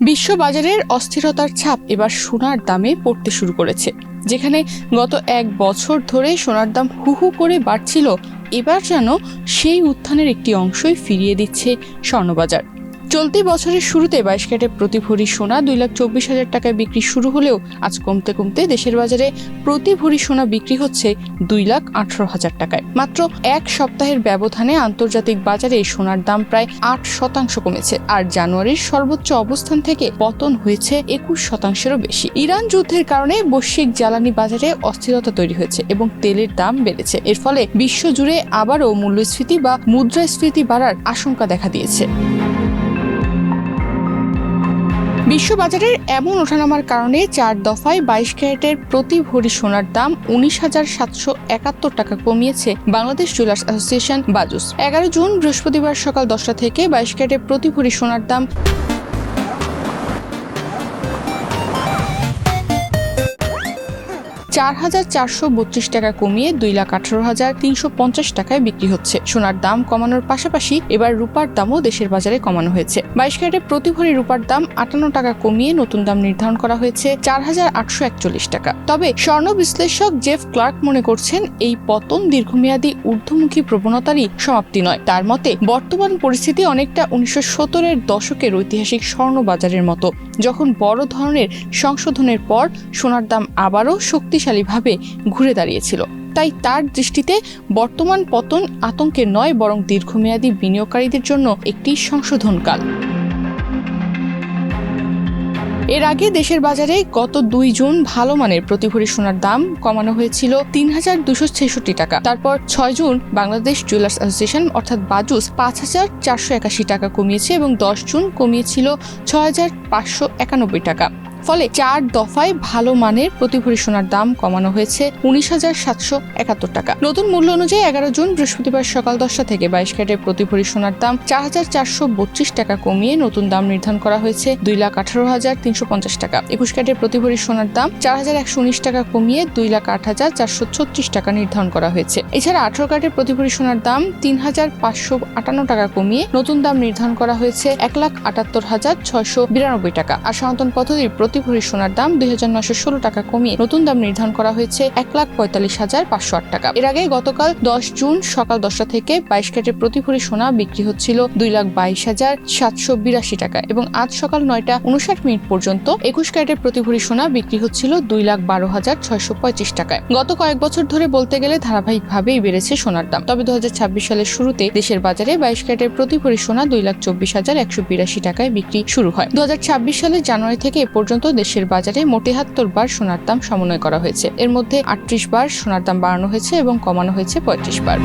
বিশ্ববাজারের অস্থিরতার ছাপ এবার সোনার দামে পড়তে শুরু করেছে। যেখানে গত এক বছর ধরে সোনার দাম হু হু করে বাড়ছিল, এবার যেন সেই উত্থানের একটি অংশই ফিরিয়ে দিচ্ছে স্বর্ণবাজার। চলতি বছরের শুরুতে 22 ক্যারেট প্রতি ভরি সোনা 2,24,000 টাকায় বিক্রি শুরু হলেও আজ কমতে কমতে দেশের বাজারে প্রতি ভরি সোনা বিক্রি হচ্ছে 2,18,000 টাকায়। মাত্র এক সপ্তাহের ব্যবধানে আন্তর্জাতিক বাজারে সোনার দাম প্রায় 8% কমেছে, আর জানুয়ারির সর্বোচ্চ অবস্থান থেকে পতন হয়েছে 21%-এরও বেশি। ইরান যুদ্ধের কারণে বৈশ্বিক জ্বালানি বাজারে অস্থিরতা তৈরি হয়েছে এবং তেলের দাম বেড়েছে। এর ফলে বিশ্বজুড়ে আবারও মূল্যস্ফীতি বা মুদ্রাস্ফীতি বাড়ার আশঙ্কা দেখা দিয়েছে। বিশ্ববাজারের এমন ওঠানামার কারণে 4 দফায় 22 ক্যারেটের প্রতি ভরি সোনার দাম 19,771 টাকা কমিয়েছে Bangladesh jewellers association BAJUS. 11 June বৃহস্পতিবার সকাল 10টা থেকে 22 ক্যারেটের প্রতি ভরি সোনার দাম 4,432 টাকা কমিয়ে 2,18,350 টাকায় বিক্রি হচ্ছে। সোনার দাম কমানোর পাশাপাশি এবার রূপার দামও দেশের বাজারে কমানো হয়েছে। 22 ক্যারেটের প্রতি ভরি রূপার দাম 58 টাকা কমিয়ে নতুন দাম নির্ধারণ করা হয়েছে 4,841 টাকা। তবে স্বর্ণ বিশ্লেষক জেফ ক্লার্ক মনে করছেন, এই পতন দীর্ঘমেয়াদী ঊর্ধ্বমুখী প্রবণতারই সমাপ্তি নয়। তার মতে বর্তমান পরিস্থিতি অনেকটা 1970-এর দশকের ঐতিহাসিক স্বর্ণ বাজারের মতো, যখন বড় ধরনের সংশোধনের পর সোনার দাম আবারও শক্তিশালীভাবে ঘুরে দাঁড়িয়েছিল। তাই তার দৃষ্টিতে বর্তমান পতন আতঙ্কের নয়, বরং দীর্ঘমেয়াদী বিনিয়োগকারীদের জন্য একটি সংশোধনকাল। এর আগে দেশের বাজারে গত 2 জুন ভালো মানের প্রতি ভরি সোনার দাম কমানো হয়েছিল 3,266 টাকা। তারপর 6 জুন বাংলাদেশ জুয়েলার্স অ্যাসোসিয়েশন অর্থাৎ বাজুস 5,481 টাকা কমিয়েছে এবং 10 জুন কমিয়েছিল 6,591 টাকা। ফলে 4 দফায় ভালো মানের প্রতি ভরি সোনার দাম কমানো হয়েছে 19,771 টাকা। নতুন মূল্য অনুযায়ী 11 জুন বৃহস্পতিবার সকাল 10টা থেকে 22 ক্যারেটের প্রতি ভরি সোনার দাম 4,432 টাকা কমিয়ে নতুন দাম নির্ধারণ করা হয়েছে 2,18,350 টাকা। 21 ক্যারেটের প্রতি ভরি সোনার দাম 4,119 টাকা কমিয়ে 2,08,436 টাকা নির্ধারণ করা হয়েছে। এছাড়া 18 ক্যারেটের প্রতি ভরি সোনার দাম 3,558 টাকা কমিয়ে নতুন দাম নির্ধারণ করা হয়েছে 1,78,692 টাকা। আর সনাতন পদ্ধতির প্রতি ভরি সোনার দাম 2,916 টাকা কমিয়ে নতুন দাম নির্ধারণ করা হয়েছে 1,45,508 টাকা। এর আগে গতকাল 10 জুন সকাল 10টা থেকে 22 ক্যারেটের প্রতি ভরি সোনা বিক্রি হচ্ছিল 2,22,782 টাকা এবং আজ সকাল 9টা 59 পর্যন্ত 21 ক্যারেটের প্রতি ভরি সোনা বিক্রি হচ্ছিল 2,12,635 টাকায়। গত কয়েক বছর ধরে বলতে গেলে ধারাবাহিকভাবেই বেড়েছে সোনার দাম। তবে 2026 সালের শুরুতে দেশের বাজারে 22 ক্যারেটের প্রতি ভরি সোনা 2,24,182 টাকায় বিক্রি শুরু হয়। 2026 সালের জানুয়ারি থেকে এ পর্যন্ত দেশের বাজারে মোট 73 বার সোনার দাম সমন্বয় করা হয়েছে। এর মধ্যে 38 বার সোনার দাম বাড়ানো হয়েছে এবং কমানো হয়েছে 35 বার।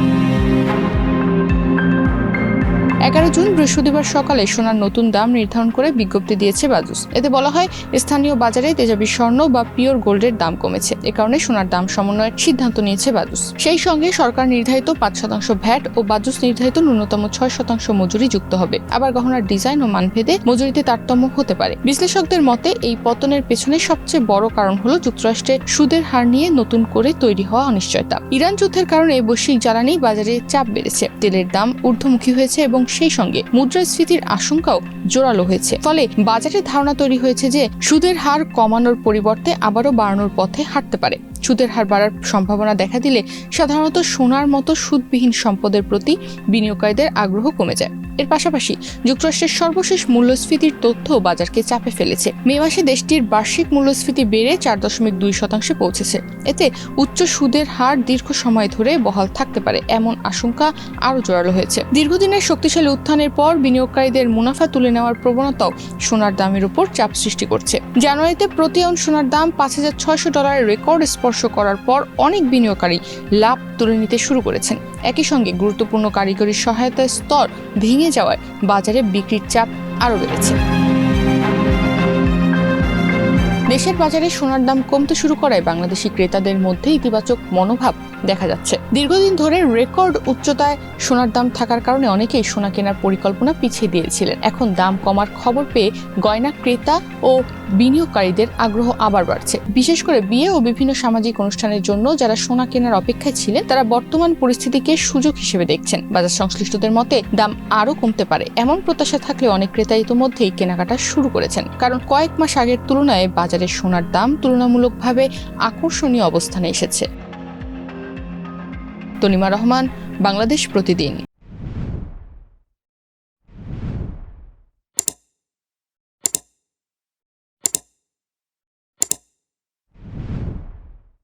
11 জুন বৃহস্পতিবার সকালে সোনার নতুন দাম নির্ধারণ করে বিজ্ঞপ্তি দিয়েছে বাজুস। এতে বলা হয়, স্থানীয় বাজারে তেজাবি স্বর্ণ বা পিওর গোল্ডের দাম কমেছে। এ কারণে সোনার দাম সমন্বয়ের সিদ্ধান্ত নিয়েছে বাজুস। সেই সঙ্গে সরকার নির্ধারিত 5% ভ্যাট ও বাজুস নির্ধারিত ন্যূনতম 6% মজুরি যুক্ত হবে। আবার গহনার ডিজাইন ও মানভেদে মজুরিতে তারতম্য হতে পারে। বিশ্লেষকদের মতে এই পতনের পেছনে সবচেয়ে বড় কারণ হলো যুক্তরাষ্ট্রে সুদের হার নিয়ে নতুন করে তৈরি হওয়া অনিশ্চয়তা। ইরান যুদ্ধের কারণে বৈশ্বিক জ্বালানি বাজারে চাপ বেড়েছে, তেলের দাম ঊর্ধ্বমুখী হয়েছে এবং সেই সঙ্গে মুদ্রাস্ফীতির আশঙ্কাও জোরালো হয়েছে। ফলে বাজারে ধারণা তৈরি হয়েছে যে সুদের হার কমানোর পরিবর্তে আবারও বাড়ানোর পথে হাঁটতে পারে। সুদের হার বাড়ার সম্ভাবনা দেখা দিলে সাধারণত সোনার মতো সুদবিহীন সম্পদের প্রতি বিনিয়োগকারীদের আগ্রহ কমে যায়। এর পাশাপাশি যুক্তরাষ্ট্রের সর্বশেষ মূল্যস্ফীতির তথ্য বাজারকে চাপে ফেলেছে। মে মাসে দেশটির বার্ষিক মূল্যস্ফীতি বেড়ে 4.2% পৌঁছেছে। এতে উচ্চ সুদের হার দীর্ঘ সময় ধরে বহাল থাকতে পারে এমন আশঙ্কা আরও জোরালো হয়েছে। দীর্ঘদিনের শক্তিশালী উত্থানের পর বিনিয়োগকারীদের মুনাফা তুলে নেওয়ার প্রবণতাও সোনার দামের উপর চাপ সৃষ্টি করছে। জানুয়ারিতে প্রতি আউন্স সোনার দাম $5,600 রেকর্ড স্পর্শ করার পর অনেক বিনিয়োগকারী লাভ তুলে নিতে শুরু করেছেন। একই সঙ্গে গুরুত্বপূর্ণ কারিগরি সহায়তার স্তর ভেঙে যাওয়ায় বাজারে বিক্রির চাপ আরও বেড়েছে। দেশের বাজারে সোনার দাম কমতে শুরু করায় বাংলাদেশি ক্রেতাদের মধ্যে ইতিবাচক মনোভাব দেখা যাচ্ছে। দীর্ঘদিন ধরে রেকর্ড উচ্চতায় সোনার দাম থাকার কারণে অনেকেই সোনা কেনার পরিকল্পনা পিছিয়ে দিয়েছিলেন। এখন দাম কমার খবর পেয়ে গয়না ক্রেতা ও বিনিয়োগকারীদের আগ্রহ আবার বাড়ছে। বিশেষ করে বিয়ে ও বিভিন্ন সামাজিক অনুষ্ঠানের জন্য যারা সোনা কেনার অপেক্ষায় ছিলেন তারা বর্তমান পরিস্থিতিকে সুযোগ হিসেবে দেখছেন। বাজার সংশ্লিষ্টদের মতে দাম আরও কমতে পারে এমন প্রত্যাশা থাকলে অনেক ক্রেতা ইতোমধ্যেই কেনাকাটা শুরু করেছেন, কারণ কয়েক মাস আগের তুলনায় বাজারে সোনার দাম তুলনামূলকভাবে আকর্ষণীয় অবস্থানে এসেছে। তনিমা রহমান, বাংলাদেশ প্রতিদিন।